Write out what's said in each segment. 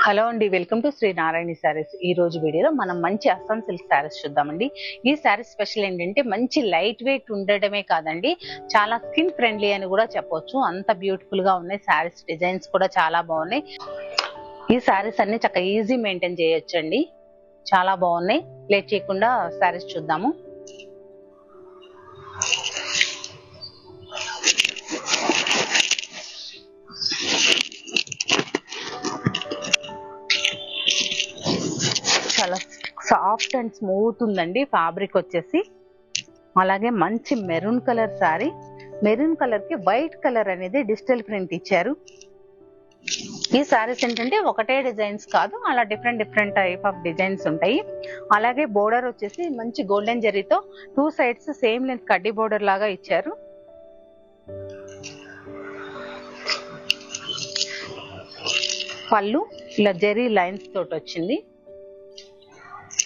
Hello అండి, welcome to Shri నారాయణి శారీస్. ఈ రోజు వీడియోలో మనం మంచి అస్సాం సిల్క్ శారీస్ చూద్దామండి. ఈ శారీస్ స్పెషల్ ఏంటంటే మంచి లైట్ వెయిట్ ఉండడమే కాదండి, చాలా స్కిన్ ఫ్రెండ్లీ అని కూడా చెప్పొచ్చు. అంత బ్యూటిఫుల్ గా ఉన్నాయి శారీస్. డిజైన్స్ కూడా చాలా బాగున్నాయి. ఈ శారీస్ అన్ని చక్కగా ఈజీ మెయింటైన్ చేయొచ్చు అండి, చాలా బాగున్నాయి. లేట్ చేయకుండా శారీస్ చూద్దాము. చాలా సాఫ్ట్ అండ్ స్మూత్ ఉందండి ఫ్యాబ్రిక్ వచ్చేసి. అలాగే మంచి maroon colour sari. Maroon colour కి వైట్ కలర్ అనేది డిజిటల్ ప్రింట్ ఇచ్చారు. ఈ శారీస్ ఏంటంటే ఒకటే డిజైన్స్ కాదు, అలా different different type of designs ఉంటాయి. అలాగే బోర్డర్ వచ్చేసి మంచి గోల్డెన్ జరీతో 2 సైడ్స్ సేమ్ లెంత్ కడ్డీ బోర్డర్ లాగా ఇచ్చారు. పళ్ళు ఇలా జరీ లైన్స్ తోటి వచ్చింది.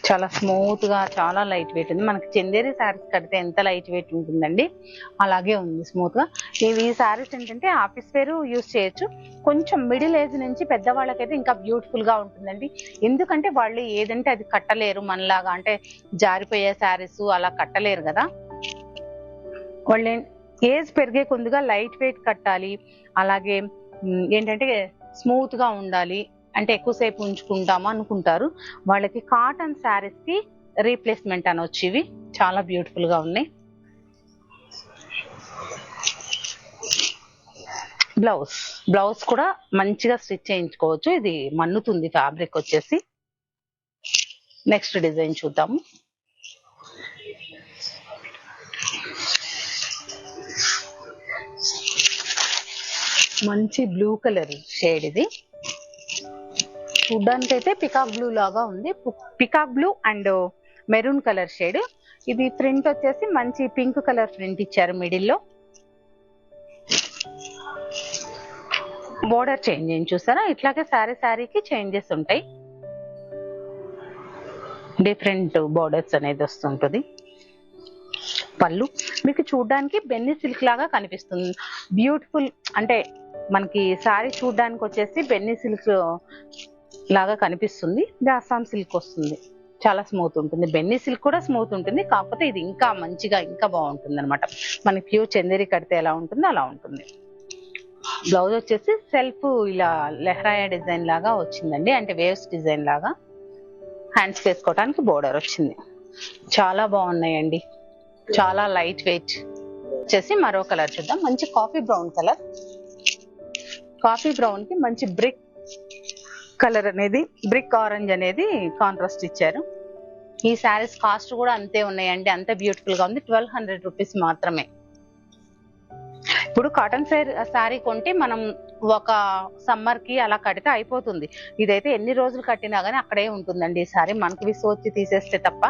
చాలా స్మూత్ గా, చాలా లైట్ వెయిట్ ఉంది. మనకి చందేరి శారీస్ కడితే ఎంత లైట్ వెయిట్ ఉంటుందండి, అలాగే ఉంది స్మూత్ గా. ఈ శారీస్ ఏంటంటే ఆఫీస్ వేర్ యూస్ చేయొచ్చు. కొంచెం మిడిల్ ఏజ్ నుంచి పెద్దవాళ్ళకైతే ఇంకా బ్యూటిఫుల్ గా ఉంటుందండి. ఎందుకంటే వాళ్ళు ఏదంటే అది కట్టలేరు, మనలాగా అంటే జారిపోయే శారీస్ అలా కట్టలేరు కదా. వాళ్ళు ఏజ్ పెరిగే కొద్దిగా లైట్ వెయిట్ కట్టాలి, అలాగే ఏంటంటే స్మూత్ గా ఉండాలి అంటే ఎక్కువసేపు ఉంచుకుంటాము అనుకుంటారు. వాళ్ళకి కాటన్ శారీస్ కి రీప్లేస్మెంట్ అనొచ్చు. ఇవి చాలా బ్యూటిఫుల్ గా ఉన్నాయి. బ్లౌజ్ కూడా మంచిగా స్టిచ్ చేయించుకోవచ్చు. ఇది మన్నుతుంది ఫ్యాబ్రిక్ వచ్చేసి. నెక్స్ట్ డిజైన్ చూద్దాము. మంచి బ్లూ కలర్ షేడ్. ఇది చూడ్డానికి అయితే పికాక్ బ్లూ లాగా ఉంది. Peacock blue and maroon colour shade. ఇది ప్రింట్ వచ్చేసి మంచి పింక్ కలర్ ప్రింట్ ఇచ్చారు మిడిల్లో. బోర్డర్ చేంజ్ అయింది చూసారా, ఇట్లాగే శారీకి చేంజెస్ ఉంటాయి. డిఫరెంట్ బోర్డర్స్ అనేది వస్తుంటుంది. పళ్ళు మీకు చూడ్డానికి బెన్నీ సిల్క్ లాగా కనిపిస్తుంది. బ్యూటిఫుల్ అంటే మనకి శారీ చూడ్డానికి వచ్చేసి బెన్నీ సిల్క్ లాగా కనిపిస్తుంది. ఇది అస్సాం సిల్క్ వస్తుంది, చాలా స్మూత్ ఉంటుంది. బెన్నీ సిల్క్ కూడా స్మూత్ ఉంటుంది, కాకపోతే ఇది ఇంకా మంచిగా ఇంకా బాగుంటుంది అనమాట. మనకి ప్యూర్ చందేరి కడితే ఎలా ఉంటుందో అలా ఉంటుంది. బ్లౌజ్ వచ్చేసి సెల్ఫ్ ఇలా లెహరాయా డిజైన్ లాగా వచ్చిందండి, అంటే వేవ్స్ డిజైన్ లాగా. హ్యాండ్స్ వేసుకోవడానికి బోర్డర్ వచ్చింది. చాలా బాగున్నాయండి, చాలా లైట్ వెయిట్. వచ్చేసి మరో కలర్ చూద్దాం. మంచి coffee brown colour. Coffee brown కి మంచి బ్రిక్ కలర్ అనేది, బ్రిక్ ఆరెంజ్ అనేది కాంట్రాస్ట్ ఇచ్చారు. ఈ శారీస్ కాస్ట్ కూడా అంతే ఉన్నాయండి, అంతే బ్యూటిఫుల్ గా ఉంది. 1200 రూపీస్ మాత్రమే. ఇప్పుడు కాటన్ శారీ కొంటే మనం ఒక సమ్మర్ కి అలా కడితే అయిపోతుంది. ఇదైతే ఎన్ని రోజులు కట్టినా గానీ అక్కడే ఉంటుందండి ఈ శారీ, మనకు విసు వచ్చి తీసేస్తే తప్ప.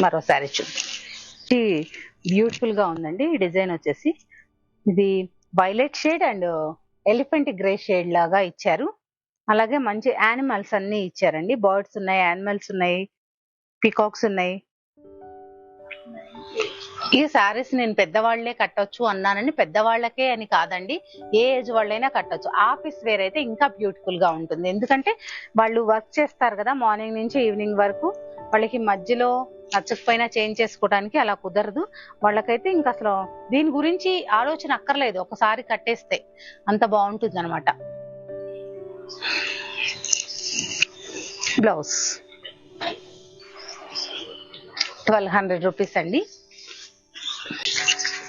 మరో శారీ చూద్దాం. ఇది బ్యూటిఫుల్ గా ఉందండి. ఈ డిజైన్ వచ్చేసి ఇది violet shade and elephant grey shade లాగా ఇచ్చారు. అలాగే మంచి యానిమల్స్ అన్ని ఇచ్చారండి. బర్డ్స్ ఉన్నాయి, యానిమల్స్ ఉన్నాయి, పీకాక్స్ ఉన్నాయి. ఈ శారీస్ నేను పెద్దవాళ్లే కట్టొచ్చు అన్నానని, పెద్దవాళ్ళకే అని కాదండి, ఏ ఏజ్ వాళ్ళైనా కట్టొచ్చు. ఆఫీస్ వేర్ అయితే ఇంకా బ్యూటిఫుల్ గా ఉంటుంది. ఎందుకంటే వాళ్ళు వర్క్ చేస్తారు కదా మార్నింగ్ నుంచి ఈవినింగ్ వరకు, వాళ్ళకి మధ్యలో నచ్చకపోయినా చేంజ్ చేసుకోవడానికి అలా కుదరదు. వాళ్ళకైతే ఇంకా అసలు దీని గురించి ఆలోచన అక్కర్లేదు, ఒకసారి కట్టేస్తే అంత బాగుంటుంది అనమాట. బ్లౌజ్ 1200 రూపీస్ అండి.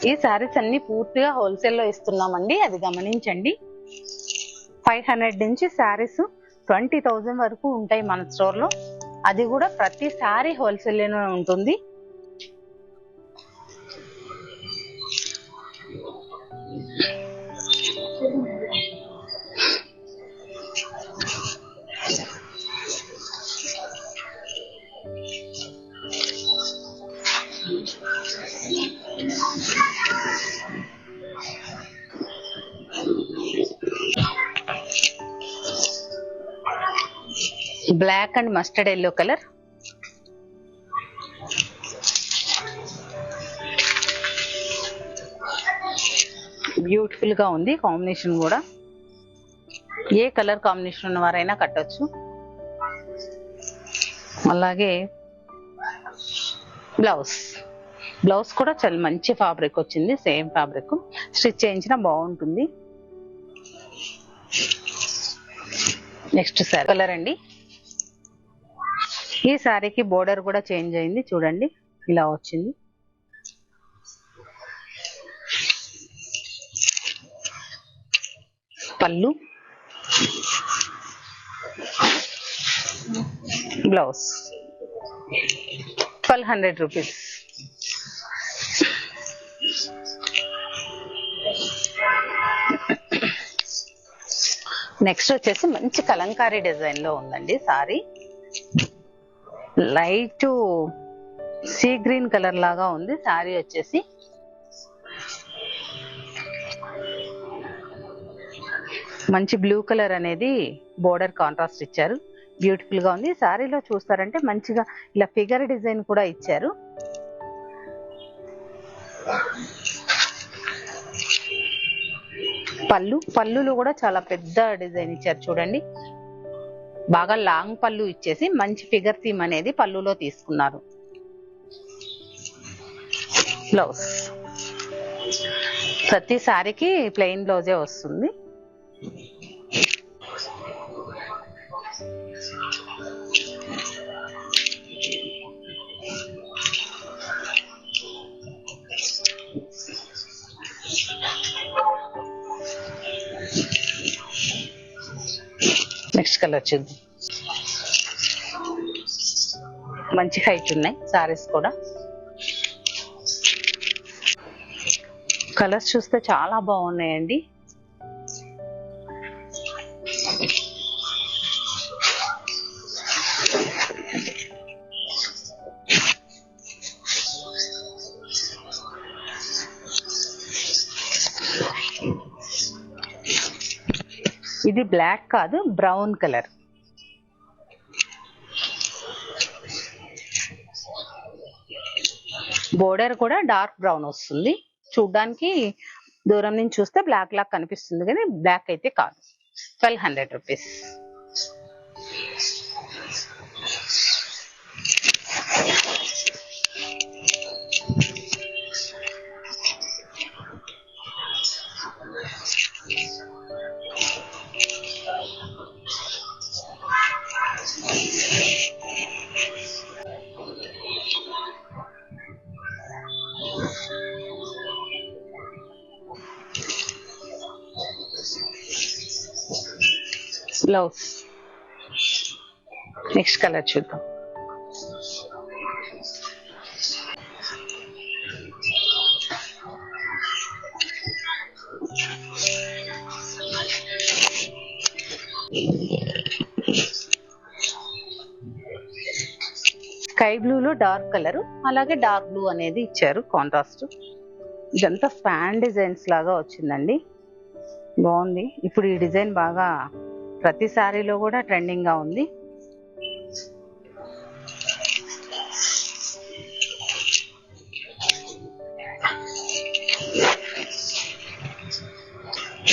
ఈ శారీస్ అన్ని పూర్తిగా హోల్సేల్ లో ఇస్తున్నామండి, అది గమనించండి. 500 నుంచి శారీస్ 20,000 వరకు ఉంటాయి మన స్టోర్ లో. అది కూడా ప్రతి శారీ హోల్సేల్ లోనే ఉంటుంది. Black and mustard yellow colour. Beautiful గా ఉంది కాంబినేషన్ కూడా. ఏ కలర్ కాంబినేషన్ ఉన్న వారైనా కట్టొచ్చు. అలాగే బ్లౌజ్ కూడా చాలా మంచి ఫ్యాబ్రిక్ వచ్చింది. సేమ్ ఫ్యాబ్రిక్ స్టిచ్ చేయించిన బాగుంటుంది. నెక్స్ట్ శారీ కలర్ అండి. ఈ శారీకి బోర్డర్ కూడా చేంజ్ అయింది చూడండి, ఇలా వచ్చింది. పళ్ళు, బ్లౌజ్ 1200 రూపీస్. నెక్స్ట్ వచ్చేసి మంచి కలంకారీ డిజైన్ లో ఉందండి sorry. Light sea green colour లాగా ఉంది సారీ వచ్చేసి. మంచి బ్లూ కలర్ అనేది బోర్డర్ కాంట్రాస్ట్ ఇచ్చారు, బ్యూటిఫుల్ గా ఉంది. సారీలో చూస్తారంటే మంచిగా ఇలా ఫిగర్ డిజైన్ కూడా ఇచ్చారు. పళ్ళులో కూడా చాలా పెద్ద డిజైన్ ఇచ్చారు చూడండి. బాగా లాంగ్ పళ్ళు ఇచ్చేసి మంచి ఫిగర్ థీమ్ అనేది పళ్ళులో తీసుకున్నారు. బ్లౌజ్ ప్రతి సారీకి ప్లెయిన్ బ్లౌజే వస్తుంది. నెక్స్ట్ కలర్ చూద్దాం. మంచి హైట్ ఉన్నాయి సారీస్ కూడా. కలర్స్ చూస్తే చాలా బాగున్నాయండి. ఇది బ్లాక్ కాదు, బ్రౌన్ కలర్. బోర్డర్ కూడా డార్క్ బ్రౌన్ వస్తుంది. చూడ్డానికి దూరం నుంచి చూస్తే బ్లాక్ లాగా కనిపిస్తుంది కానీ బ్లాక్ అయితే కాదు. 1200 రూపీస్. బ్లౌజ్ నెక్స్ట్ కలర్ చూద్దాం. స్కై బ్లూలో డార్క్ కలర్, అలాగే డార్క్ బ్లూ అనేది ఇచ్చారు కాంట్రాస్ట్. ఇదంతా ఫ్యాన్ డిజైన్స్ లాగా వచ్చిందండి, బాగుంది. ఇప్పుడు ఈ డిజైన్ బాగా ప్రతి సారీలో కూడా ట్రెండింగ్ గా ఉంది.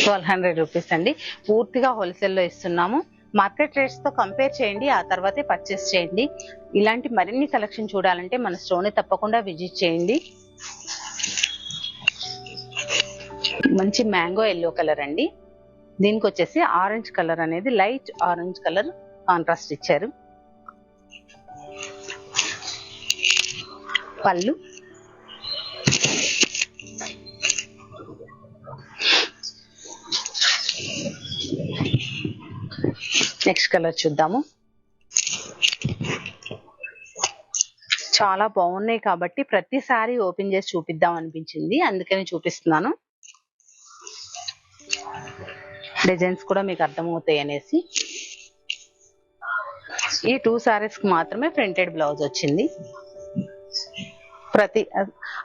₹1200 అండి. పూర్తిగా హోల్సేల్లో ఇస్తున్నాము. మార్కెట్ రేట్స్ తో కంపేర్ చేయండి, ఆ తర్వాతే పర్చేస్ చేయండి. ఇలాంటి మరిన్ని కలెక్షన్ చూడాలంటే మన స్టోర్ని తప్పకుండా విజిట్ చేయండి. మంచి మ్యాంగో ఎల్లో కలర్ అండి. దీనికి వచ్చేసి ఆరెంజ్ కలర్ అనేది లైట్ ఆరెంజ్ కలర్ కాంట్రాస్ట్ ఇచ్చారు. పళ్ళు, నెక్స్ట్ కలర్ చూద్దాము. చాలా బాగున్నాయి కాబట్టి ప్రతిసారి ఓపెన్ చేసి చూపిద్దాం అనిపించింది, అందుకని చూపిస్తున్నాను. డిజైన్స్ కూడా మీకు అర్థమవుతాయి అనేసి. ఈ 2 సారీస్ కి మాత్రమే ప్రింటెడ్ బ్లౌజ్ వచ్చింది.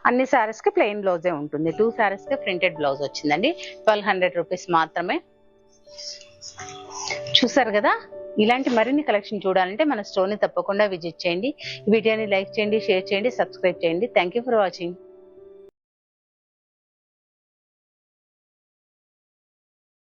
అన్ని సారీస్ కి ప్లెయిన్ బ్లౌజే ఉంటుంది. 2 సారీస్ కి ప్రింటెడ్ బ్లౌజ్ వచ్చిందండి. ₹1200 మాత్రమే. చూసారు కదా, ఇలాంటి మరిన్ని కలెక్షన్ చూడాలంటే మన స్టోర్ని తప్పకుండా విజిట్ చేయండి. ఈ వీడియోని లైక్ చేయండి, షేర్ చేయండి, సబ్స్క్రైబ్ చేయండి. Thank you for watching.